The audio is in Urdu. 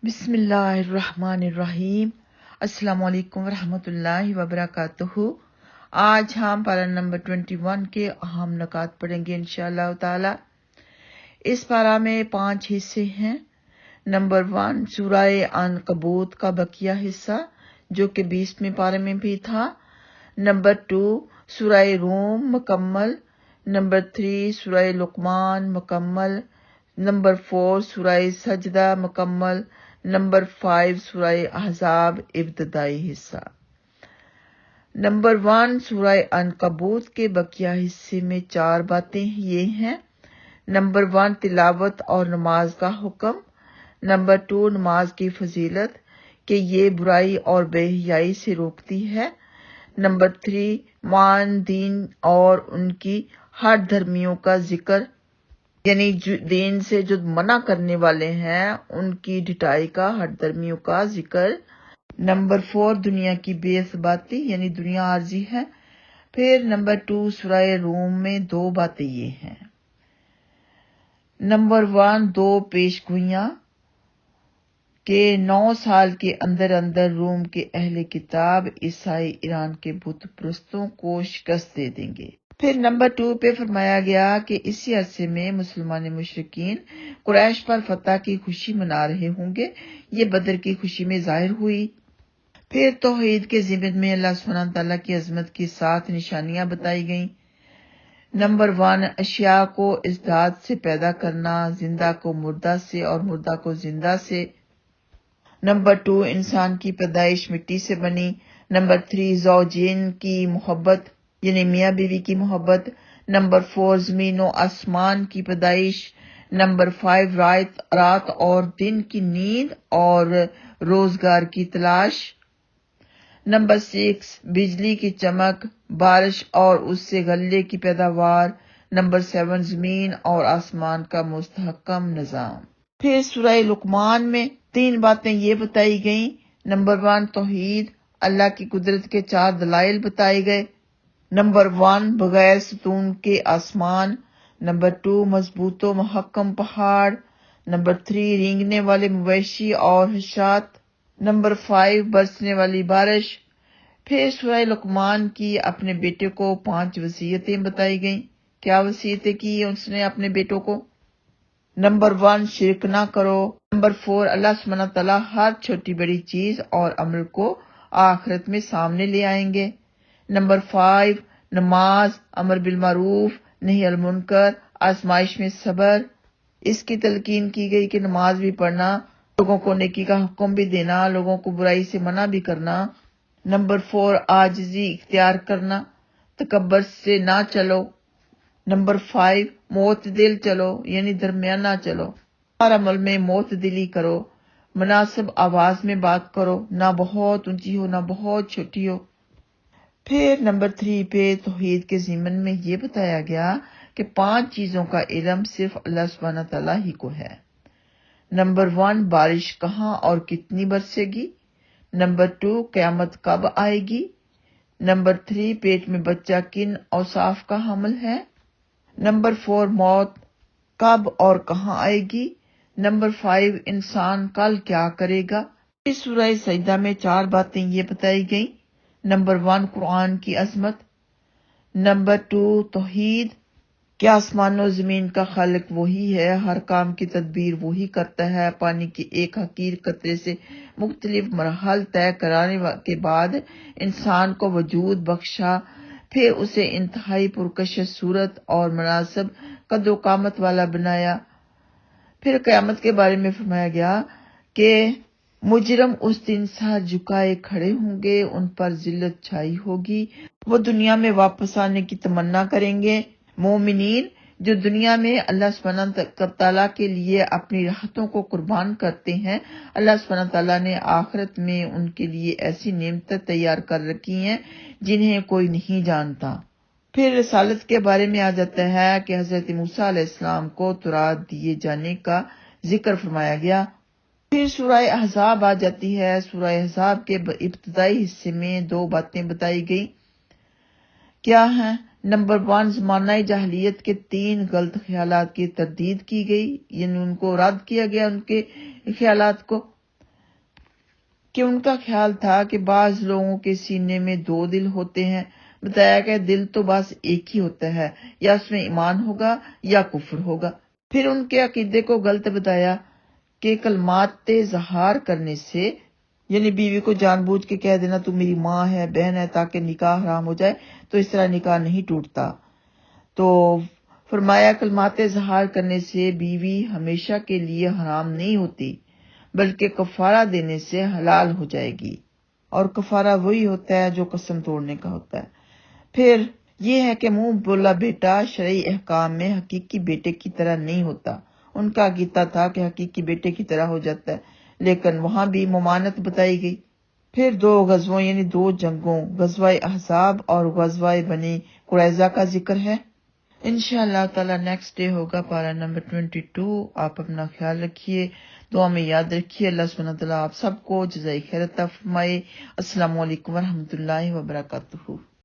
بسم اللہ الرحمن الرحیم۔ السلام علیکم ورحمۃ اللہ وبرکاتہ۔ آج ہم پارہ نمبر 21 کے اہم نکات پڑھیں گے انشاءاللہ تعالی۔ اس پارہ میں 5 حصے ہیں۔ نمبر 1 سورہ عنکبوت کا بقیہ حصہ جو کہ 20ویں پارے میں بھی تھا۔ نمبر 2 سورہ روم مکمل۔ نمبر 3 سورہ لقمان مکمل۔ نمبر 4 سورہ سجدہ مکمل۔ نمبر 5 سورہ احزاب ابتدائی حصہ۔ نمبر 1 سورہ عنکبوت کے بقیہ حصے میں 4 باتیں یہ ہیں۔ نمبر 1 تلاوت اور نماز کا حکم۔ نمبر 2 نماز کی فضیلت کہ یہ برائی اور بے حیائی سے روکتی ہے۔ نمبر 3 معان دین اور ان کی ہر دھرمیوں کا ذکر، یعنی دین سے جو منع کرنے والے ہیں ان کی ڈٹائی کا، ہر دھرمیوں کا ذکر۔ نمبر 4 دنیا کی بے ثباتی یعنی دنیا عارضی ہے۔ پھر نمبر 2 سورہ روم میں 2 باتیں یہ ہیں۔ نمبر 1 2 پیش گوئیاں کہ 9 سال کے اندر اندر روم کے اہل کتاب عیسائی ایران کے بت پرستوں کو شکست دے دیں گے۔ پھر نمبر 2 پہ فرمایا گیا کہ اسی عرصے میں مسلمان مشرکین قریش پر فتح کی خوشی منا رہے ہوں گے۔ یہ بدر کی خوشی میں ظاہر ہوئی۔ پھر توحید کے ضمن میں اللہ سبحانہ تعالیٰ کی عظمت کی 7 نشانیاں بتائی گئیں۔ نمبر 1 اشیاء کو ازداد سے پیدا کرنا، زندہ کو مردہ سے اور مردہ کو زندہ سے۔ نمبر 2 انسان کی پیدائش مٹی سے بنی۔ نمبر 3 زوجین کی محبت یعنی میاں بیوی کی محبت۔ نمبر 4 زمین و آسمان کی پیدائش۔ نمبر 5 رات اور دن کی نیند اور روزگار کی تلاش۔ نمبر 6 بجلی کی چمک، بارش اور اس سے غلے کی پیداوار۔ نمبر 7 زمین اور آسمان کا مستحکم نظام۔ پھر سورہ لقمان میں 3 باتیں یہ بتائی گئیں۔ نمبر 1 توحید، اللہ کی قدرت کے 4 دلائل بتائے گئے۔ نمبر 1 بغیر ستون کے آسمان۔ نمبر 2 مضبوط و محکم پہاڑ۔ نمبر 3 رینگنے والے مویشی اور حشرات۔ نمبر 5 برسنے والی بارش۔ پھر سورہ لقمان کی اپنے بیٹے کو 5 وصیتیں بتائی گئیں۔ کیا وصیتیں کی اس نے اپنے بیٹوں کو؟ نمبر 1 شرک نہ کرو۔ نمبر 4 اللہ سبحانہ تعالیٰ ہر چھوٹی بڑی چیز اور عمل کو آخرت میں سامنے لے آئیں گے۔ نمبر 5 نماز، امر بالمعروف نہی عن المنکر، آزمائش میں صبر۔ اس کی تلقین کی گئی کہ نماز بھی پڑھنا، لوگوں کو نیکی کا حکم بھی دینا، لوگوں کو برائی سے منع بھی کرنا۔ نمبر 4 عاجزی اختیار کرنا، تکبر سے نہ چلو۔ نمبر 5 معتدل چلو یعنی درمیانہ چلو، ہر عمل میں معتدلی کرو، مناسب آواز میں بات کرو، نہ بہت اونچی ہو نہ بہت چھوٹی ہو۔ پھر نمبر 3 پہ توحید کے ضمن میں یہ بتایا گیا کہ 5 چیزوں کا علم صرف اللہ سبحانہ تعالیٰ ہی کو ہے۔ نمبر 1 بارش کہاں اور کتنی برسے گی۔ نمبر 2 قیامت کب آئے گی۔ نمبر 3 پیٹ میں بچہ کن اوصاف کا حامل ہے۔ نمبر 4 موت کب اور کہاں آئے گی۔ نمبر 5 انسان کل کیا کرے گا۔ اس سورہ سجدہ میں 4 باتیں یہ بتائی گئیں۔ نمبر 1 قرآن کی عظمت۔ نمبر 2 توحید کہ آسمان و زمین کا خالق وہی ہے، ہر کام کی تدبیر وہی کرتا ہے۔ پانی کے ایک حقیر قطرے سے مختلف مراحل طے کرانے کے بعد انسان کو وجود بخشا، پھر اسے انتہائی پرکشش صورت اور مناسب قد و قامت والا بنایا۔ پھر قیامت کے بارے میں فرمایا گیا کہ مجرم اس دن سر جھکائے کھڑے ہوں گے، ان پر ذلت چھائی ہوگی، وہ دنیا میں واپس آنے کی تمنا کریں گے۔ مومنین جو دنیا میں اللہ سبحانہ تعالیٰ کے لیے اپنی راحتوں کو قربان کرتے ہیں، اللہ سبحانہ تعالیٰ نے آخرت میں ان کے لیے ایسی نعمتیں تیار کر رکھی ہیں جنہیں کوئی نہیں جانتا۔ پھر رسالت کے بارے میں آ جاتا ہے کہ حضرت موسیٰ علیہ السلام کو تورات دیے جانے کا ذکر فرمایا گیا۔ پھر سورہ احزاب آ جاتی ہے۔ سورہ احزاب کے ابتدائی حصے میں 2 باتیں بتائی گئی۔ کیا ہیں؟ نمبر 1 زمانہ جاہلیت کے 3 غلط خیالات کی تردید کی گئی، یعنی ان کو رد کیا گیا، ان کے خیالات کو۔ کہ ان کا خیال تھا کہ بعض لوگوں کے سینے میں 2 دل ہوتے ہیں. بتایا کہ دل تو بس ایک ہی ہوتا ہے، یا اس میں ایمان ہوگا یا کفر ہوگا. پھر ان کے عقیدے کو غلط بتایا کہ کلمات اظہار کرنے سے، یعنی بیوی کو جان بوجھ کے کہہ دینا تو میری ماں ہے، بہن ہے، تاکہ نکاح حرام ہو جائے، تو اس طرح نکاح نہیں ٹوٹتا. تو فرمایا کلمات اظہار کرنے سے بیوی ہمیشہ کے لیے حرام نہیں ہوتی، بلکہ کفارہ دینے سے حلال ہو جائے گی، اور کفارہ وہی ہوتا ہے جو قسم توڑنے کا ہوتا ہے. پھر یہ ہے کہ منہ بولا بیٹا شرعی احکام میں حقیقی بیٹے کی طرح نہیں ہوتا. ان کا عقیدہ تھا کہ حقیقی بیٹے کی طرح ہو جاتا ہے، لیکن وہاں بھی ممانعت بتائی گئی. پھر 2 غزووں یعنی 2 جنگوں، غزوہ احزاب اور غزوہ بنی قریظہ کا ذکر ہے. انشاءاللہ تعالی نیکسٹ ڈے ہوگا پارہ نمبر 22. آپ اپنا خیال رکھیے، دعا میں یاد رکھیے. اللہ سبحانہ وتعالی آپ سب کو جزائے خیر عطا فرمائے. السلام علیکم ورحمۃ اللہ وبرکاتہ.